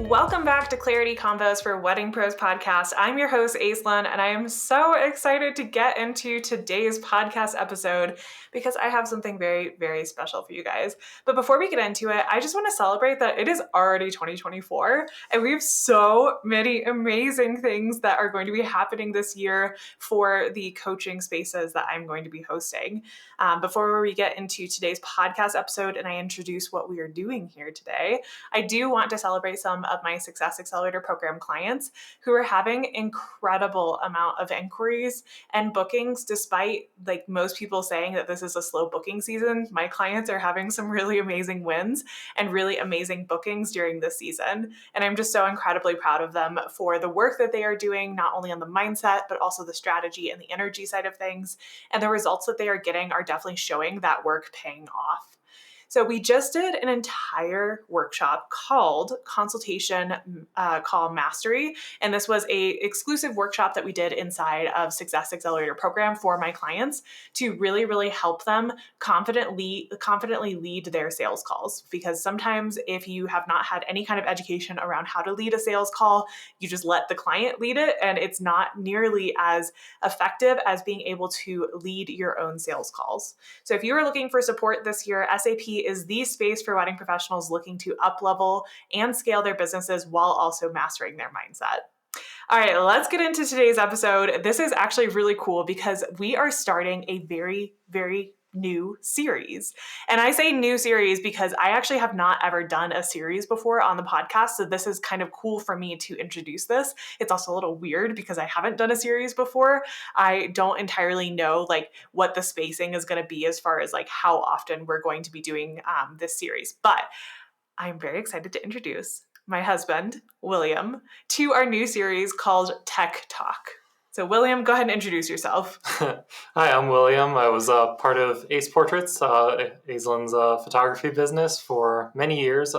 Welcome back to Clarity Convos for Wedding Pros Podcast. I'm your host, Aislinn, and I am so excited to get into today's podcast episode because I have something very, very special for you guys. But before we get into it, I just want to celebrate that it is already 2024, and we have so many amazing things that are going to be happening this year for the coaching spaces that I'm going to be hosting. Before we get into today's podcast episode and I introduce what we are doing here today, I do want to celebrate some of my Success Accelerator program clients who are having incredible amount of inquiries and bookings despite like most people saying that this is a slow booking season. My clients are having some really amazing wins and really amazing bookings during this season. And I'm just so incredibly proud of them for the work that they are doing, not only on the mindset, but also the strategy and the energy side of things. And the results that they are getting are definitely showing that work paying off. So we just did an entire workshop called Consultation Call Mastery. And this was a exclusive workshop that we did inside of Success Accelerator program for my clients to really, really help them confidently lead their sales calls. Because sometimes if you have not had any kind of education around how to lead a sales call, you just let the client lead it. And it's not nearly as effective as being able to lead your own sales calls. So if you are looking for support this year, SAP is the space for wedding professionals looking to up-level and scale their businesses while also mastering their mindset. All right, let's get into today's episode. This is actually really cool because we are starting a very, very new series. And I say new series because I actually have not ever done a series before on the podcast. So this is kind of cool for me to introduce this. It's also a little weird because I haven't done a series before. I don't entirely know like what the spacing is going to be as far as like how often we're going to be doing this series. But I'm very excited to introduce my husband, William, to our new series called Tech Talk. So William, go ahead and introduce yourself. Hi, I'm William. I was part of Ace Portraits, Aislinn's photography business for many years,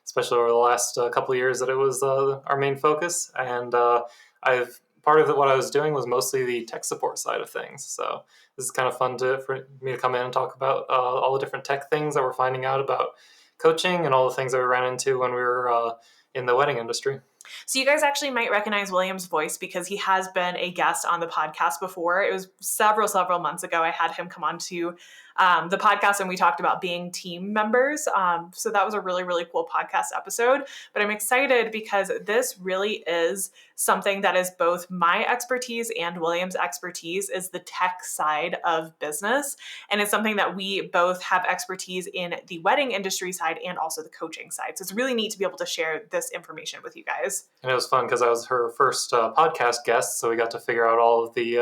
especially over the last couple of years that it was our main focus. And part of what I was doing was mostly the tech support side of things. So this is kind of fun for me to come in and talk about all the different tech things that we're finding out about coaching and all the things that we ran into when we were in the wedding industry. So you guys actually might recognize William's voice because he has been a guest on the podcast before. It was several months ago. I had him come on to the podcast and we talked about being team members. So that was a really, really cool podcast episode. But I'm excited because this really is something that is both my expertise and William's expertise is the tech side of business. And it's something that we both have expertise in the wedding industry side and also the coaching side. So it's really neat to be able to share this information with you guys. And it was fun because I was her first podcast guest, so we got to figure out all of the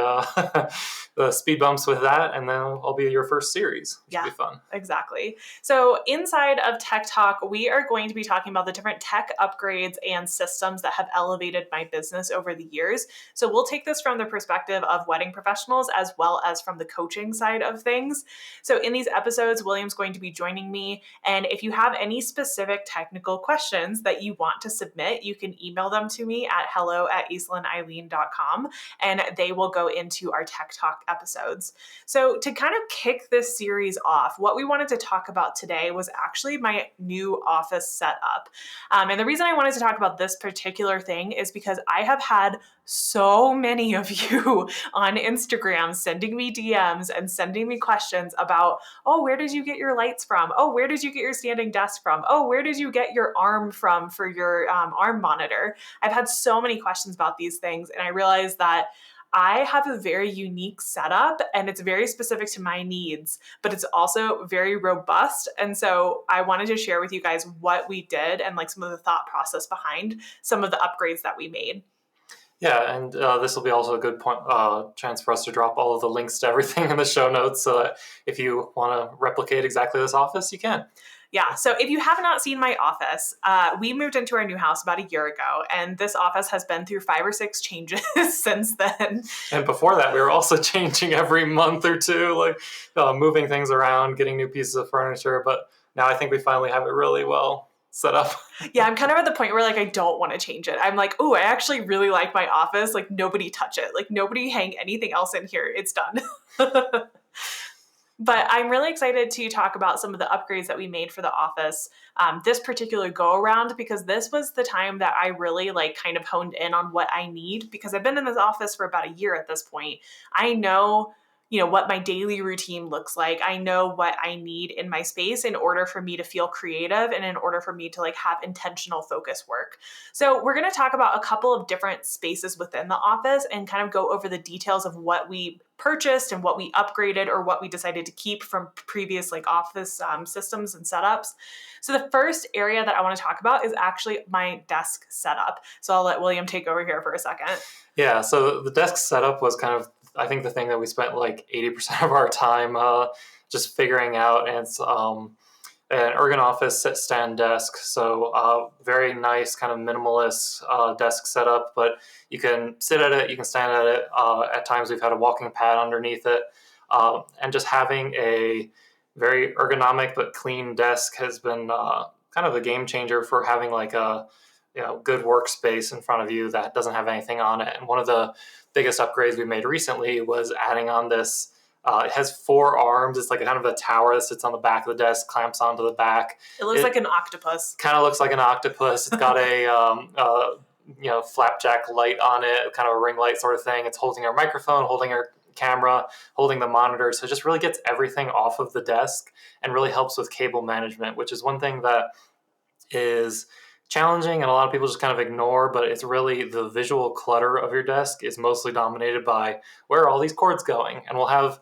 the speed bumps with that, and then I'll be your first series, which will be fun. Exactly. So inside of Tech Talk, we are going to be talking about the different tech upgrades and systems that have elevated my business over the years. So we'll take this from the perspective of wedding professionals as well as from the coaching side of things. So in these episodes, William's going to be joining me, and if you have any specific technical questions that you want to submit, you can email them to me at hello@aislinneileen.com and they will go into our Tech Talk episodes. So to kind of kick this series off, what we wanted to talk about today was actually my new office setup. And the reason I wanted to talk about this particular thing is because I have had so many of you on Instagram sending me DMs and sending me questions about, oh, where did you get your lights from? Oh, where did you get your standing desk from? Oh, where did you get your arm from for your arm monitor? I've had so many questions about these things, and I realized that I have a very unique setup and it's very specific to my needs, but it's also very robust. And so I wanted to share with you guys what we did and like some of the thought process behind some of the upgrades that we made. Yeah, and this will be also a good chance for us to drop all of the links to everything in the show notes so that if you want to replicate exactly this office, you can. Yeah, so if you have not seen my office, we moved into our new house about a year ago, and this office has been through 5 or 6 changes since then. And before that, we were also changing every month or two, like moving things around, getting new pieces of furniture. But now I think we finally have it really well set up. Yeah, I'm kind of at the point where like I don't want to change it. I'm like, oh, I actually really like my office. Like nobody touch it. Like nobody hang anything else in here. It's done. But I'm really excited to talk about some of the upgrades that we made for the office this particular go around, because this was the time that I really like kind of honed in on what I need, because I've been in this office for about a year at this point. I know, what my daily routine looks like. I know what I need in my space in order for me to feel creative and in order for me to like have intentional focus work. So we're going to talk about a couple of different spaces within the office and kind of go over the details of what we purchased and what we upgraded or what we decided to keep from previous like office systems and setups. So the first area that I want to talk about is actually my desk setup. So I'll let William take over here for a second. Yeah, so the desk setup was kind of, I think, the thing that we spent like 80% of our time just figuring out. And it's an Ergonofis sit stand desk. So very nice, kind of minimalist desk setup, but you can sit at it, you can stand at it. At times we've had a walking pad underneath it. And just having a very ergonomic but clean desk has been kind of a game changer for having like a good workspace in front of you that doesn't have anything on it. And one of the biggest upgrades we made recently was adding on this. It has 4 arms. It's like kind of a tower that sits on the back of the desk, clamps onto the back. It looks like an octopus. Kind of looks like an octopus. It's got a flapjack light on it, kind of a ring light sort of thing. It's holding our microphone, holding our camera, holding the monitor. So it just really gets everything off of the desk and really helps with cable management, which is one thing that is challenging and a lot of people just kind of ignore, but it's really the visual clutter of your desk is mostly dominated by where are all these cords going. And we'll have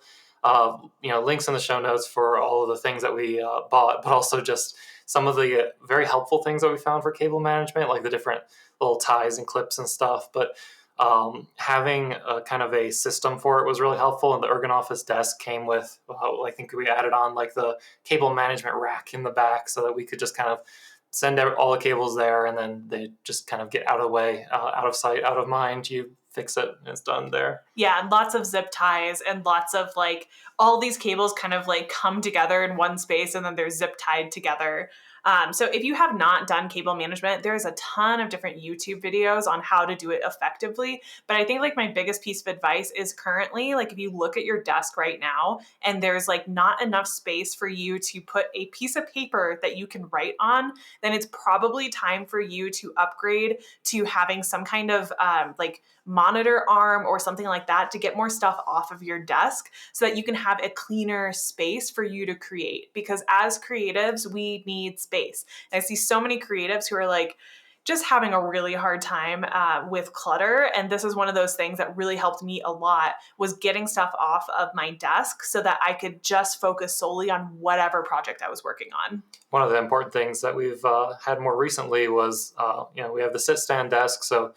links in the show notes for all of the things that we bought, but also just some of the very helpful things that we found for cable management, like the different little ties and clips and stuff. But having a kind of a system for it was really helpful. And the Ergonofis desk came with, I think we added on like the cable management rack in the back so that we could just kind of send all the cables there, and then they just kind of get out of the way, out of sight, out of mind. You fix it, and it's done there. Yeah, and lots of zip ties and lots of like all these cables kind of like come together in one space and then they're zip tied together. So if you have not done cable management, there's a ton of different YouTube videos on how to do it effectively. But I think like my biggest piece of advice is currently like if you look at your desk right now and there's like not enough space for you to put a piece of paper that you can write on, then it's probably time for you to upgrade to having some kind of like monitor arm or something like that to get more stuff off of your desk so that you can have a cleaner space for you to create. Because as creatives, we need space. And I see so many creatives who are like just having a really hard time with clutter. And this is one of those things that really helped me a lot, was getting stuff off of my desk so that I could just focus solely on whatever project I was working on. One of the important things that we've had more recently was, we have the sit stand desk. So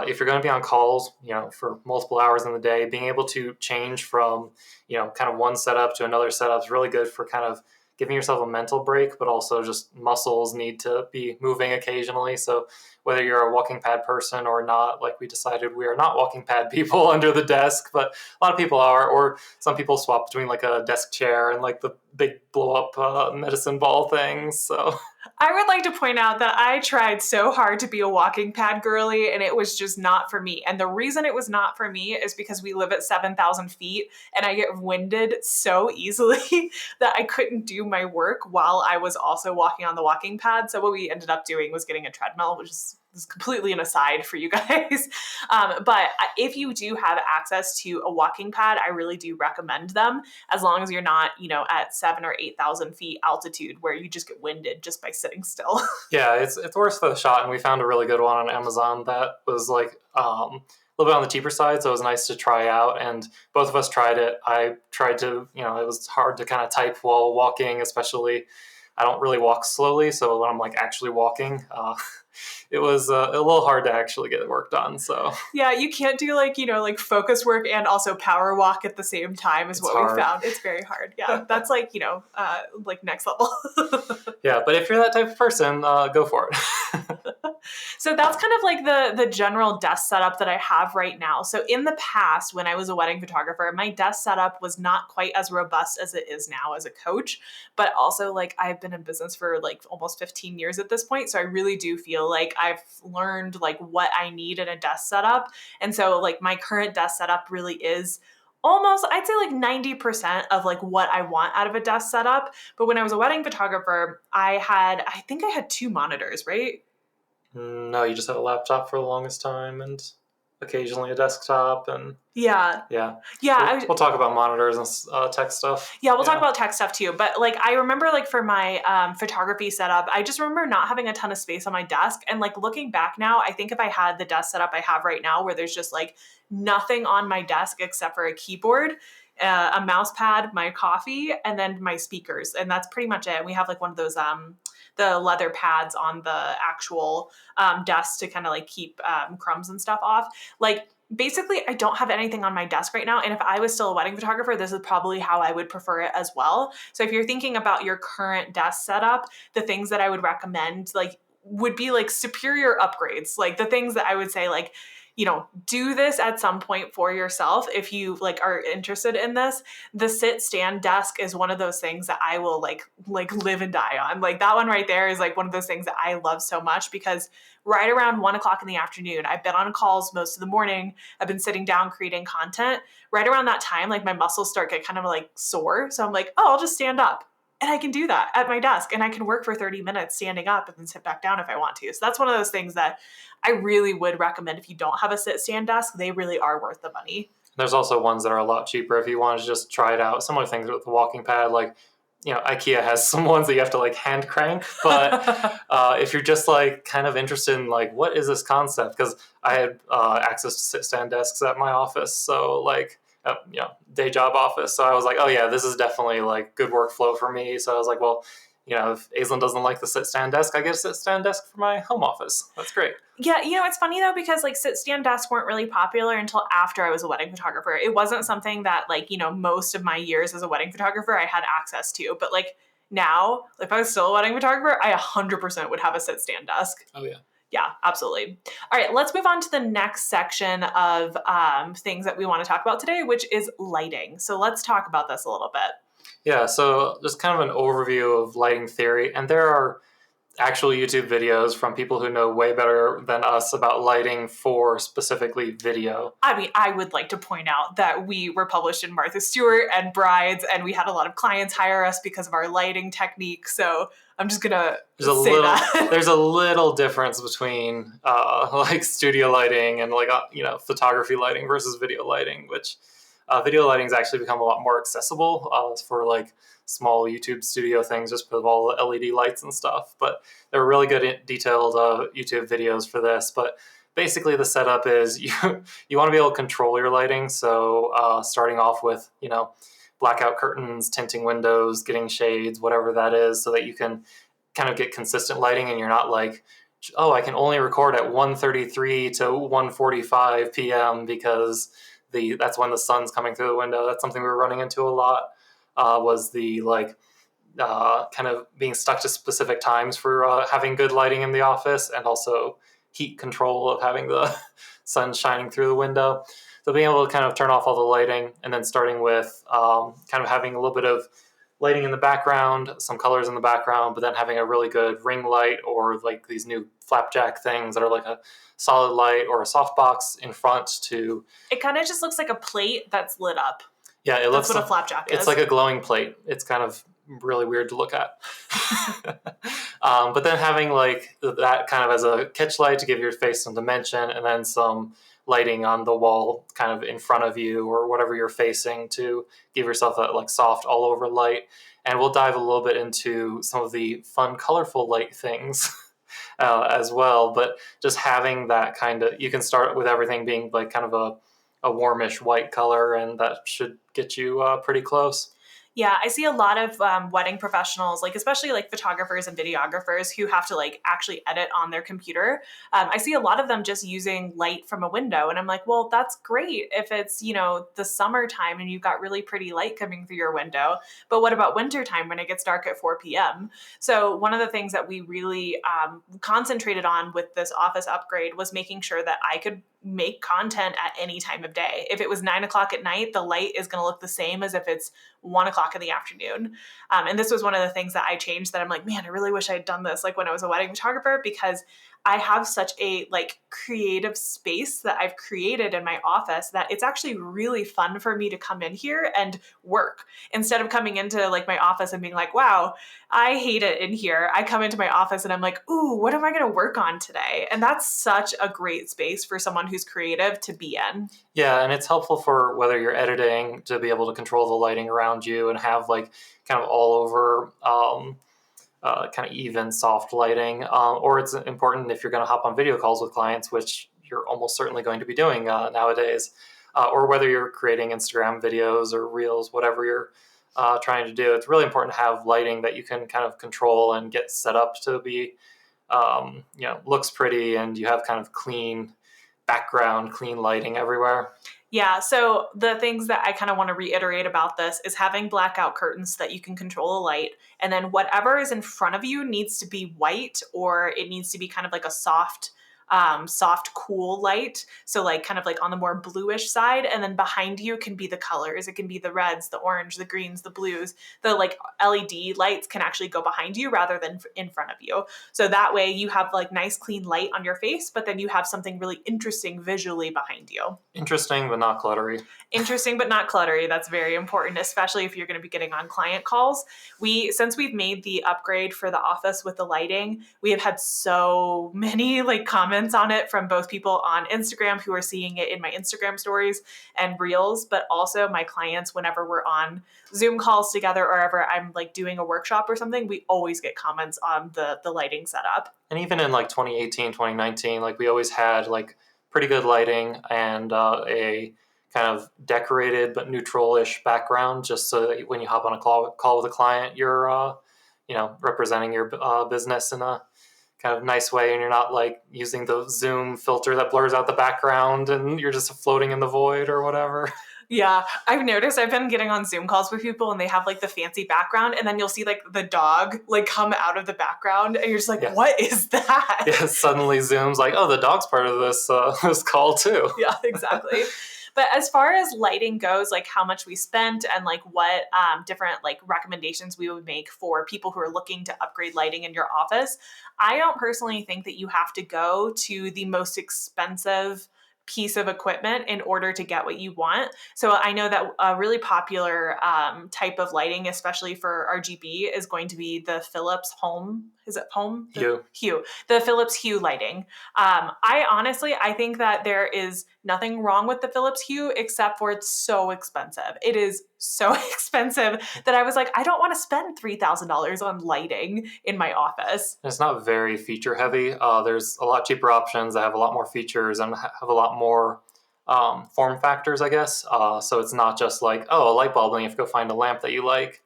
if you're going to be on calls, for multiple hours in the day, being able to change from, kind of one setup to another setup is really good for kind of giving yourself a mental break, but also just muscles need to be moving occasionally. So whether you're a walking pad person or not, like we decided we are not walking pad people under the desk, but a lot of people are, or some people swap between like a desk chair and like the big blow up medicine ball things. So I would like to point out that I tried so hard to be a walking pad girly and it was just not for me. And the reason it was not for me is because we live at 7,000 feet and I get winded so easily that I couldn't do my work while I was also walking on the walking pad. So what we ended up doing was getting a treadmill, which is completely an aside for you guys. But if you do have access to a walking pad, I really do recommend them, as long as you're not, at 7,000 or 8,000 feet altitude where you just get winded just by sitting still. Yeah, it's worth the shot. And we found a really good one on Amazon that was like a little bit on the cheaper side. So it was nice to try out. And both of us tried it. I tried to, it was hard to kind of type while walking, especially I don't really walk slowly. So when I'm like actually walking, it was a little hard to actually get work done. So yeah, you can't do like focus work and also power walk at the same time is what we found. It's very hard. Yeah, that's like next level. Yeah, but if you're that type of person, go for it. So that's kind of like the general desk setup that I have right now. So in the past, when I was a wedding photographer, my desk setup was not quite as robust as it is now as a coach, but also like I've been in business for like almost 15 years at this point. So I really do feel like I've learned like what I need in a desk setup. And so like my current desk setup really is almost, I'd say like 90% of like what I want out of a desk setup. But when I was a wedding photographer, I think I had 2 monitors, right? No, you just had a laptop for the longest time and occasionally a desktop. And Yeah. yeah, Yeah. we'll talk about monitors and tech stuff. Yeah, we'll talk about tech stuff too. But like, I remember like for my photography setup, I just remember not having a ton of space on my desk. And like looking back now, I think if I had the desk setup I have right now, where there's just like nothing on my desk except for a keyboard, a mouse pad, my coffee, and then my speakers, and that's pretty much it. We have like one of those the leather pads on the actual desk to kind of like keep crumbs and stuff off. Like basically, I don't have anything on my desk right now. And if I was still a wedding photographer, this is probably how I would prefer it as well. So if you're thinking about your current desk setup, the things that I would recommend like would be like superior upgrades. Like the things that I would say like, do this at some point for yourself if you like are interested in this. The sit stand desk is one of those things that I will like live and die on. Like that one right there is like one of those things that I love so much, because right around 1 o'clock in the afternoon, I've been on calls most of the morning. I've been sitting down creating content. Right around that time, like my muscles start get kind of like sore. So I'm like, oh, I'll just stand up. And I can do that at my desk, and I can work for 30 minutes standing up and then sit back down if I want to. So that's one of those things that I really would recommend if you don't have a sit stand desk. They really are worth the money. There's also ones that are a lot cheaper if you want to just try it out. Similar things with the walking pad, like IKEA has some ones that you have to like hand crank. But if you're just like kind of interested in like what is this concept, because I had access to sit stand desks at my office, so like day job office. So I was like, oh yeah, this is definitely like good workflow for me. So I was like, well, if Aislinn doesn't like the sit stand desk, I get a sit stand desk for my home office. That's great. Yeah, it's funny though, because like sit stand desks weren't really popular until after I was a wedding photographer. It wasn't something that like, most of my years as a wedding photographer I had access to. But like now, if I was still a wedding photographer, I 100% would have a sit stand desk. Oh yeah. Yeah, absolutely. All right, let's move on to the next section of things that we want to talk about today, which is lighting. So let's talk about this a little bit. Yeah, so just kind of an overview of lighting theory. And there are actual YouTube videos from people who know way better than us about lighting for specifically video. I mean, I would like to point out that we were published in Martha Stewart and Brides, and we had a lot of clients hire us because of our lighting technique. So I'm just gonna say that. There's a little difference between like studio lighting and like photography lighting versus video lighting, which video lighting has actually become a lot more accessible for like small YouTube studio things just because of all the LED lights and stuff. But there were really good detailed YouTube videos for this. But basically the setup is you want to be able to control your lighting. So starting off with, blackout curtains, tinting windows, getting shades, whatever that is, so that you can kind of get consistent lighting and you're not like, oh, I can only record at 1:33 to 1:45 p.m. because that's when the sun's coming through the window. That's something we were running into a lot. Was the kind of being stuck to specific times for having good lighting in the office, and also heat control of having the sun shining through the window. So being able to kind of turn off all the lighting, and then starting with kind of having a little bit of lighting in the background, some colors in the background, but then having a really good ring light or like these new flapjack things that are like a solid light or a softbox in front to... It kind of just looks like a plate that's lit up. Yeah, it looks what a flapjack is. It's like a glowing plate. It's kind of really weird to look at. But then having like that kind of as a catch light to give your face some dimension, and then some lighting on the wall kind of in front of you or whatever you're facing to give yourself that like soft all over light. And we'll dive a little bit into some of the fun, colorful light things as well. But just having that kind of, you can start with everything being like kind of a warmish white color, and that should get you pretty close. Yeah, I see a lot of wedding professionals, like especially like photographers and videographers who have to like actually edit on their computer. I see a lot of them just using light from a window. And I'm like, well, that's great if it's, the summertime and you've got really pretty light coming through your window. But what about wintertime when it gets dark at 4 p.m.? So one of the things that we really concentrated on with this office upgrade was making sure that I could make content at any time of day. If it was 9 o'clock at night, the light is going to look the same as if it's 1 o'clock in the afternoon. And this was one of the things that I changed, that I'm like, man, I really wish I had done this like when I was a wedding photographer, because I have such a like creative space that I've created in my office that it's actually really fun for me to come in here and work instead of coming into like my office and being like, wow, I hate it in here. I come into my office and I'm like, ooh, what am I going to work on today? And that's such a great space for someone who's creative to be in. Yeah, and it's helpful for whether you're editing to be able to control the lighting around you and have like kind of all over kind of even soft lighting, or it's important if you're going to hop on video calls with clients, which you're almost certainly going to be doing nowadays, or whether you're creating Instagram videos or reels, whatever you're trying to do. It's really important to have lighting that you can kind of control and get set up to be, looks pretty, and you have kind of clean background, clean lighting everywhere. Yeah, so the things that I kind of want to reiterate about this is having blackout curtains so that you can control the light. And then whatever is in front of you needs to be white, or it needs to be kind of like a soft, cool light. So like kind of like on the more bluish side. And then behind you can be the colors. It can be the reds, the orange, the greens, the blues. The like LED lights can actually go behind you rather than in front of you. So that way you have like nice clean light on your face, but then you have something really interesting visually behind you. Interesting, but not cluttery. Interesting, but not cluttery. That's very important, especially if you're going to be getting on client calls. Since we've made the upgrade for the office with the lighting, we have had so many like comments on it from both people on Instagram who are seeing it in my Instagram stories and reels, but also my clients whenever we're on Zoom calls together or ever I'm like doing a workshop or something, we always get comments on the lighting setup. And even in like 2018, 2019, like we always had like pretty good lighting and a kind of decorated but neutral-ish background, just so that when you hop on a call with a client, you're representing your business in a kind of nice way, and you're not like using the Zoom filter that blurs out the background and you're just floating in the void or whatever. Yeah, I've noticed I've been getting on Zoom calls with people and they have like the fancy background, and then you'll see like the dog like come out of the background and you're just like, yeah. What is that? Yeah, suddenly Zoom's like, oh, the dog's part of this call too. Yeah, exactly. But as far as lighting goes, like how much we spent and like what different like recommendations we would make for people who are looking to upgrade lighting in your office, I don't personally think that you have to go to the most expensive piece of equipment in order to get what you want. So I know that a really popular type of lighting, especially for RGB, is going to be the Philips Home. Is it Home? Hue. The Philips Hue lighting. I think that there is nothing wrong with the Philips Hue except for it's so expensive. It is so expensive that I was like, I don't want to spend $3,000 on lighting in my office. It's not very feature heavy. There's a lot cheaper options that have a lot more features and have a lot more form factors, I guess. So it's not just like, oh, a light bulb, and you have to go find a lamp that you like.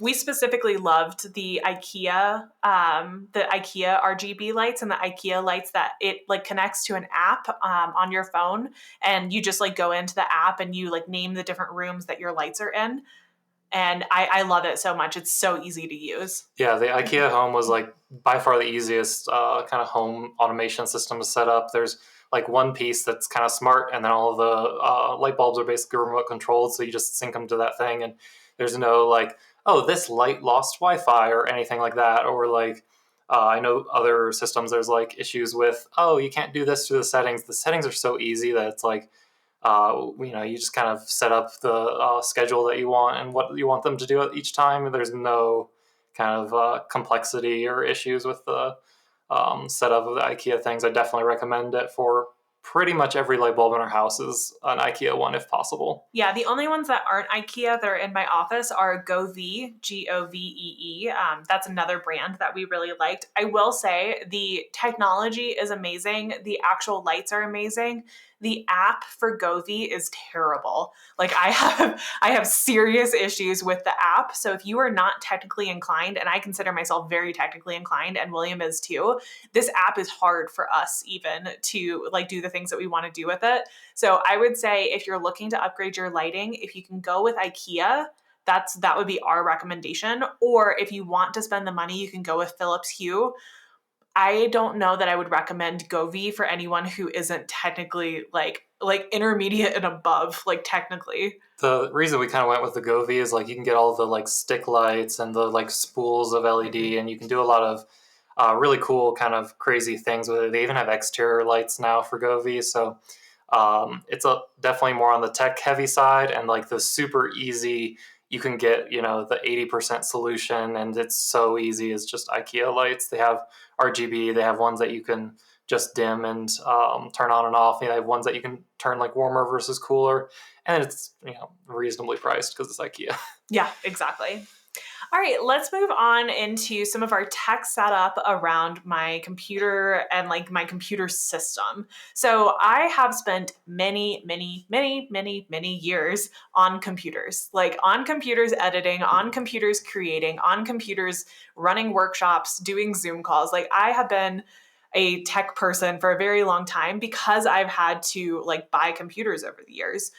We specifically loved the IKEA RGB lights and the IKEA lights that it like connects to an app on your phone, and you just like go into the app and you like name the different rooms that your lights are in. And I love it so much. It's so easy to use. Yeah, the IKEA Home was like by far the easiest kind of home automation system to set up. There's like one piece that's kind of smart, and then all of the light bulbs are basically remote controlled, so you just sync them to that thing, and there's no like, oh, this light lost Wi-Fi or anything like that, or like I know other systems there's like issues with, oh, you can't do this through the settings. The settings are so easy that it's like you just kind of set up the schedule that you want and what you want them to do each time, and there's no kind of complexity or issues with the setup of the IKEA things. I definitely recommend it for pretty much every light bulb in our house is an IKEA one if possible. Yeah, the only ones that aren't IKEA that are in my office are Govee, Govee. That's another brand that we really liked. I will say the technology is amazing. The actual lights are amazing. The app for Govee is terrible. Like I have serious issues with the app. So if you are not technically inclined, and I consider myself very technically inclined, and William is too, this app is hard for us even to like do the things that we want to do with it. So I would say if you're looking to upgrade your lighting, if you can go with IKEA, that would be our recommendation. Or if you want to spend the money, you can go with Philips Hue. I don't know that I would recommend Govee for anyone who isn't technically like intermediate and above, like technically. The reason we kind of went with the Govee is like you can get all the like stick lights and the like spools of LED, and you can do a lot of really cool kind of crazy things with it. They even have exterior lights now for Govee. So it's definitely more on the tech heavy side, and like the super easy, you can get, the 80% solution, and it's so easy. It's just IKEA lights. They have RGB. They have ones that you can just dim and turn on and off. They have ones that you can turn like warmer versus cooler, and it's reasonably priced because it's IKEA. Yeah, exactly. All right, let's move on into some of our tech setup around my computer and like my computer system. So I have spent many, many, many, many, many years on computers, like on computers editing, on computers creating, on computers running workshops, doing Zoom calls. Like I have been a tech person for a very long time because I've had to like buy computers over the years.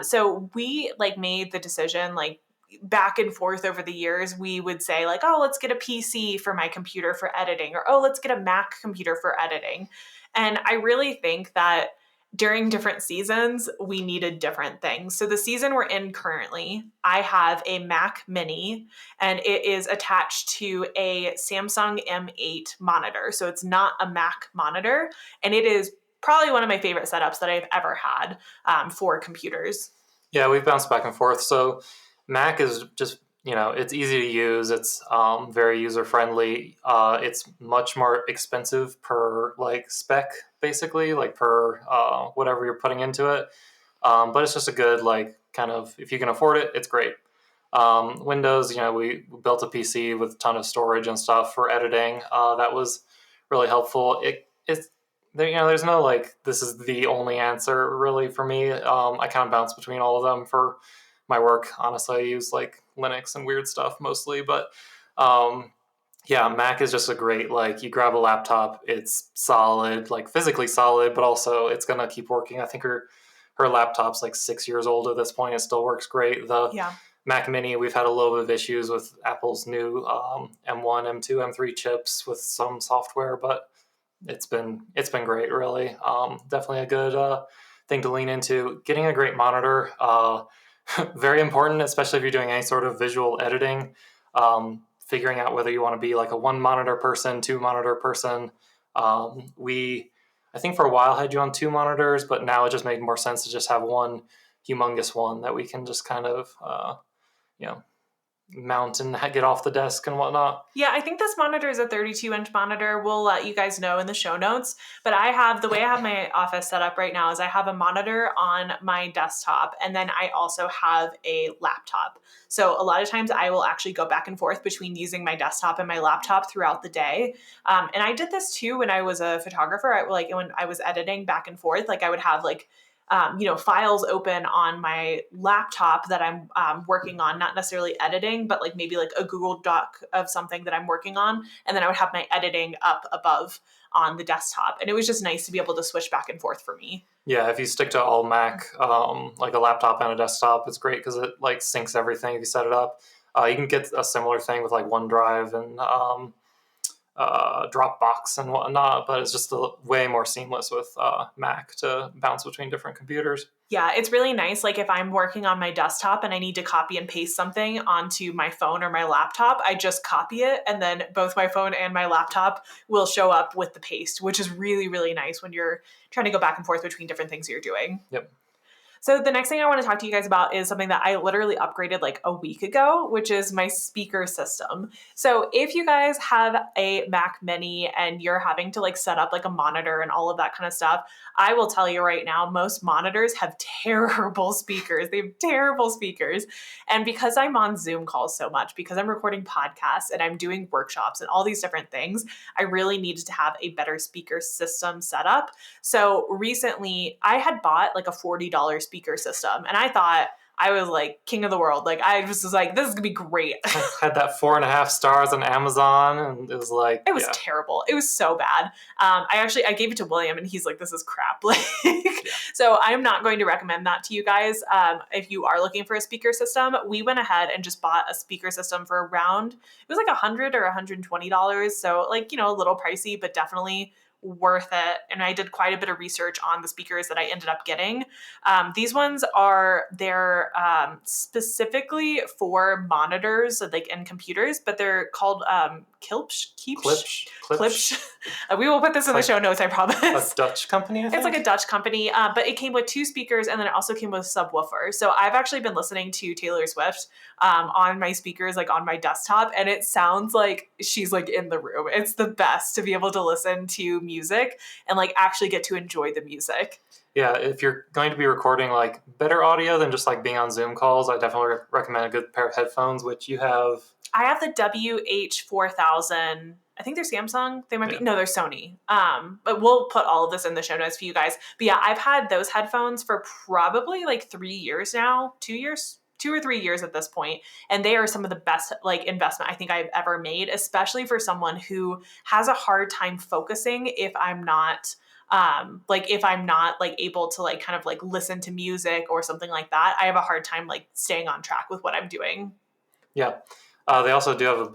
So we like made the decision like back and forth over the years, we would say like, oh, let's get a PC for my computer for editing, or oh, let's get a Mac computer for editing. And I really think that during different seasons, we needed different things. So the season we're in currently, I have a Mac Mini and it is attached to a Samsung M8 monitor. So it's not a Mac monitor. And it is probably one of my favorite setups that I've ever had for computers. Yeah, we've bounced back and forth. So Mac is just, it's easy to use. It's very user friendly. It's much more expensive per like spec, basically, like per whatever you're putting into it. But it's just a good like kind of, if you can afford it, it's great. Windows, we built a PC with a ton of storage and stuff for editing. That was really helpful. It's there's no like this is the only answer really for me. I kind of bounce between all of them for my work. Honestly, I use like Linux and weird stuff mostly, but yeah, Mac is just a great, like, you grab a laptop, it's solid, like physically solid, but also it's gonna keep working. I think her laptop's like 6 years old at this point. It still works great. The Yeah. Mac Mini, we've had a little bit of issues with Apple's new M1, M2, M3 chips with some software, but it's been great, really. Definitely a good thing to lean into. Getting a great monitor, very important, especially if you're doing any sort of visual editing. Figuring out whether you want to be like a one monitor person, two monitor person. I think for a while had you on two monitors, but now it just made more sense to just have one humongous one that we can just kind of, you know, mount and get off the desk and whatnot. Yeah, I think this monitor is a 32-inch monitor. We'll let you guys know in the show notes. But the way I have my office set up right now is I have a monitor on my desktop, and then I also have a laptop. So a lot of times I will actually go back and forth between using my desktop and my laptop throughout the day. And I did this too when I was a photographer. When I was editing back and forth, like I would have like files open on my laptop that I'm working on, not necessarily editing, but like maybe like a Google Doc of something that I'm working on. And then I would have my editing up above on the desktop. And it was just nice to be able to switch back and forth for me. Yeah, if you stick to all Mac, like a laptop and a desktop, it's great because it like syncs everything if you set it up. You can get a similar thing with like OneDrive and Dropbox and whatnot, but it's just way more seamless with Mac to bounce between different computers. Yeah, it's really nice. Like if I'm working on my desktop and I need to copy and paste something onto my phone or my laptop, I just copy it, and then both my phone and my laptop will show up with the paste, which is really, really nice when you're trying to go back and forth between different things you're doing. Yep. So the next thing I want to talk to you guys about is something that I literally upgraded like a week ago, which is my speaker system. So if you guys have a Mac Mini and you're having to like set up like a monitor and all of that kind of stuff, I will tell you right now, most monitors have terrible speakers. They have terrible speakers. And because I'm on Zoom calls so much, because I'm recording podcasts and I'm doing workshops and all these different things, I really needed to have a better speaker system set up. So recently I had bought like a $40 speaker system, and I thought I was like king of the world. Like I just was like, this is gonna be great. I had that 4.5 stars on Amazon, and it was like it was terrible. It was so bad. I gave it to William, and he's like, this is crap. So I'm not going to recommend that to you guys. If you are looking for a speaker system, we went ahead and just bought a speaker system for around, it was like $100 or $120. So like, a little pricey, but definitely worth it. And I did quite a bit of research on the speakers that I ended up getting. These ones they're specifically for monitors, like in computers, but they're called Klipsch. We will put this in the show notes, I promise. A Dutch company, I think? It's like a Dutch company, but it came with 2 speakers, and then it also came with a subwoofer. So I've actually been listening to Taylor Swift on my speakers, like on my desktop, and it sounds like she's like in the room. It's the best to be able to listen to music and like actually get to enjoy the music. Yeah, if you're going to be recording like better audio than just like being on Zoom calls, I definitely recommend a good pair of headphones, which you have. I have the WH4000. I think they're Samsung. They might be. No, they're Sony. But we'll put all of this in the show notes for you guys. But yeah, I've had those headphones for probably like 3 years now, 2 years, 2 or 3 years at this point, and they are some of the best like investment I think I've ever made, especially for someone who has a hard time focusing if I'm not able to like kind of like listen to music or something like that. I have a hard time like staying on track with what I'm doing. Yeah. They also do have a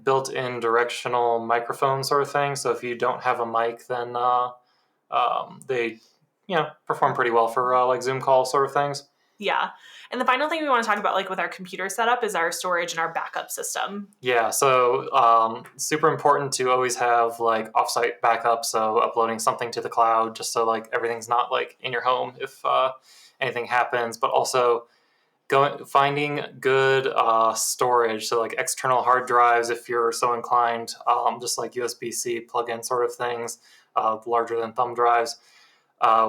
built-in directional microphone sort of thing. So if you don't have a mic, then they perform pretty well for like Zoom call sort of things. Yeah. And the final thing we want to talk about like with our computer setup is our storage and our backup system. Yeah, so super important to always have like offsite backup, so uploading something to the cloud just so like everything's not like in your home if anything happens, but also finding good storage, so like external hard drives if you're so inclined, just like USB-C plug-in sort of things, larger than thumb drives.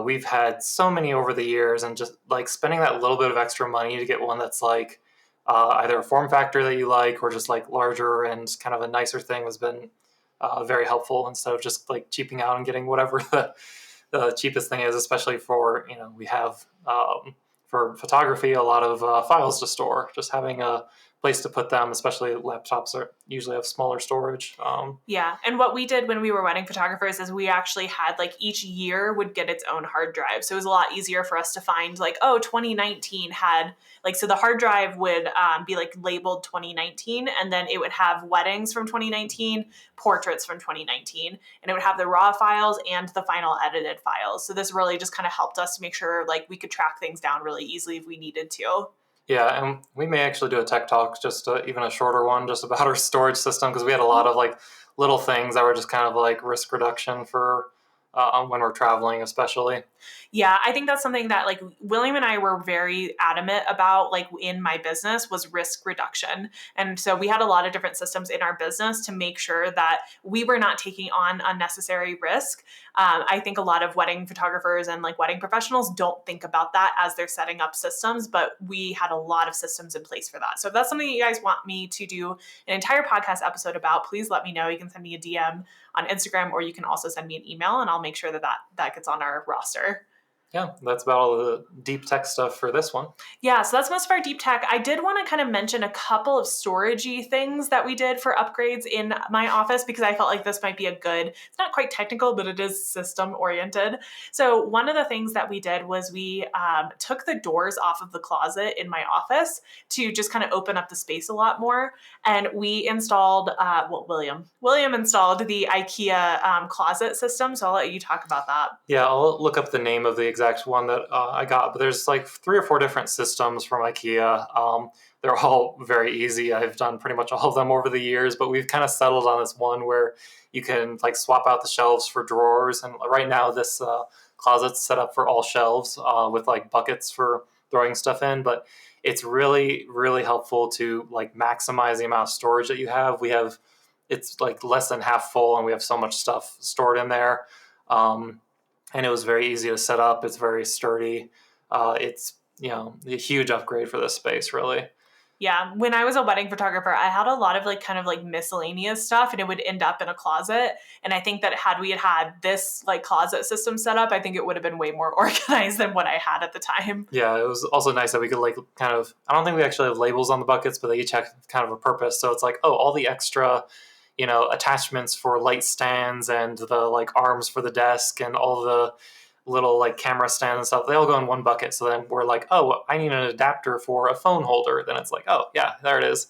We've had so many over the years, and just like spending that little bit of extra money to get one that's like either a form factor that you like or just like larger and kind of a nicer thing has been very helpful, instead of just like cheaping out and getting whatever the cheapest thing is, especially for, we have for photography a lot of files to store. Just having a place to put them, especially laptops usually have smaller storage. Yeah. And what we did when we were wedding photographers is we actually had like each year would get its own hard drive. So it was a lot easier for us to find like, 2019 had like, so the hard drive would be like labeled 2019, and then it would have weddings from 2019, portraits from 2019, and it would have the raw files and the final edited files. So this really just kind of helped us to make sure like we could track things down really easily if we needed to. Yeah, and we may actually do a tech talk, just even a shorter one, just about our storage system, because we had a lot of like little things that were just kind of like risk reduction for when we're traveling, especially. Yeah, I think that's something that like William and I were very adamant about, like in my business, was risk reduction. And so we had a lot of different systems in our business to make sure that we were not taking on unnecessary risk. I think a lot of wedding photographers and like wedding professionals don't think about that as they're setting up systems, but we had a lot of systems in place for that. So if that's something you guys want me to do an entire podcast episode about, please let me know. You can send me a DM on Instagram, or you can also send me an email, and I'll make sure that gets on our roster. Yeah, that's about all the deep tech stuff for this one. Yeah, so that's most of our deep tech. I did want to kind of mention a couple of storagey things that we did for upgrades in my office, because I felt like this might be it's not quite technical, but it is system oriented. So one of the things that we did was we took the doors off of the closet in my office to just kind of open up the space a lot more. And we installed, William installed the IKEA closet system. So I'll let you talk about that. Yeah, I'll look up the name of the exact one that I got, but there's like 3 or 4 different systems from IKEA. They're all very easy. I've done pretty much all of them over the years, but we've kind of settled on this one where you can like swap out the shelves for drawers. And right now this closet's set up for all shelves with like buckets for throwing stuff in, but it's really, really helpful to like maximize the amount of storage that you have. It's like less than half full, and we have so much stuff stored in there. And it was very easy to set up. It's very sturdy. It's a huge upgrade for this space, really. Yeah, when I was a wedding photographer, I had a lot of like kind of like miscellaneous stuff, and it would end up in a closet. And I think that had we had this like closet system set up, I think it would have been way more organized than what I had at the time. Yeah, it was also nice that we could like kind of, I don't think we actually have labels on the buckets, but they each have kind of a purpose. So it's like, all the extra attachments for light stands and the like arms for the desk and all the little like camera stands and stuff, they all go in one bucket. So then we're like, I need an adapter for a phone holder. Then it's like, oh yeah, there it is.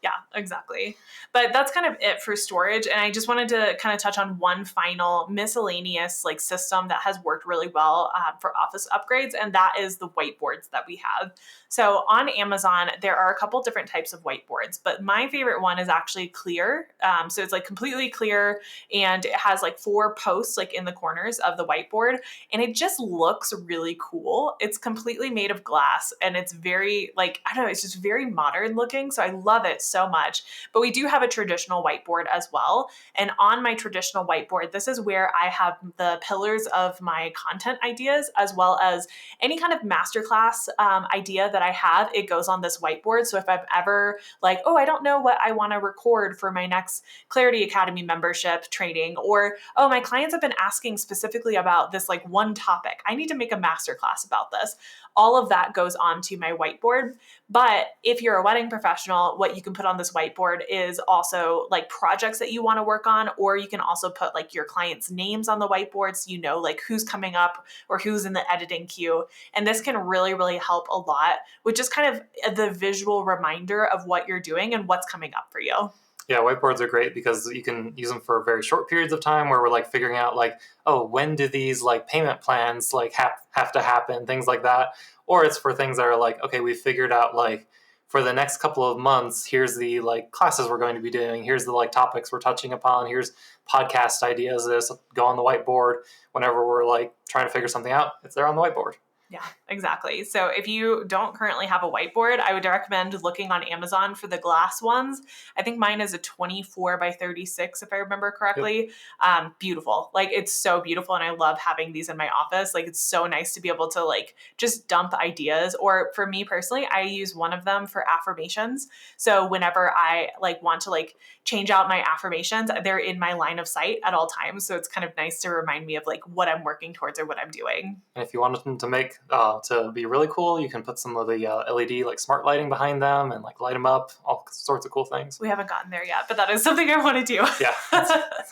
Yeah, exactly. But that's kind of it for storage. And I just wanted to kind of touch on one final miscellaneous like system that has worked really well for office upgrades, and that is the whiteboards that we have. So on Amazon, there are a couple different types of whiteboards, but my favorite one is actually clear. So it's like completely clear, and it has like 4 posts like in the corners of the whiteboard, and it just looks really cool. It's completely made of glass, and it's very like, I don't know, it's just very modern looking. So I love it so much. But we do have a traditional whiteboard as well. And on my traditional whiteboard, this is where I have the pillars of my content ideas, as well as any kind of masterclass idea that I have. It goes on this whiteboard. So if I've ever like, oh, I don't know what I want to record for my next Clarity Academy membership training, or oh, my clients have been asking specifically about this like one topic, I need to make a masterclass about this. All of that goes onto my whiteboard. But if you're a wedding professional, what you can put on this whiteboard is also like projects that you want to work on, or you can also put like your clients' names on the whiteboard so you know like who's coming up or who's in the editing queue. And this can really, really help a lot with just kind of the visual reminder of what you're doing and what's coming up for you. Yeah, whiteboards are great because you can use them for very short periods of time where we're like figuring out like, oh, when do these like payment plans like have to happen, things like that. Or it's for things that are like, okay, we figured out like for the next couple of months, here's the like classes we're going to be doing, here's the like topics we're touching upon, here's podcast ideas, this go on the whiteboard whenever we're like trying to figure something out, it's there on the whiteboard. Yeah, exactly. So if you don't currently have a whiteboard, I would recommend looking on Amazon for the glass ones. I think mine is a 24 by 36, if I remember correctly. Yep. Beautiful. Like it's so beautiful. And I love having these in my office. Like it's so nice to be able to like just dump ideas. Or for me personally, I use one of them for affirmations. So whenever I like want to like change out my affirmations, they're in my line of sight at all times. So it's kind of nice to remind me of like what I'm working towards or what I'm doing. And if you wanted them to make to be really cool, you can put some of the LED like smart lighting behind them and like light them up, all sorts of cool things. We haven't gotten there yet, but that is something I want to do. Yeah,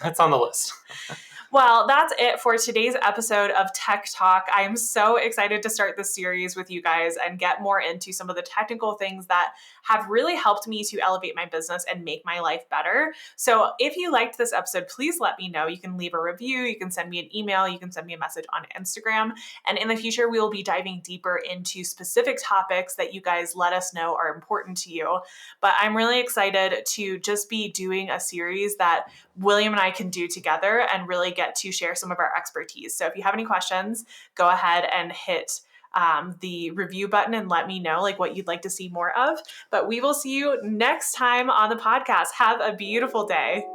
that's on the list. Well, that's it for today's episode of Tech Talk. I am so excited to start this series with you guys and get more into some of the technical things that have really helped me to elevate my business and make my life better. So if you liked this episode, please let me know. You can leave a review, you can send me an email, you can send me a message on Instagram. And in the future, we will be diving deeper into specific topics that you guys let us know are important to you. But I'm really excited to just be doing a series that William and I can do together and really get to share some of our expertise. So if you have any questions, go ahead and hit the review button and let me know like what you'd like to see more of. But we will see you next time on the podcast. Have a beautiful day.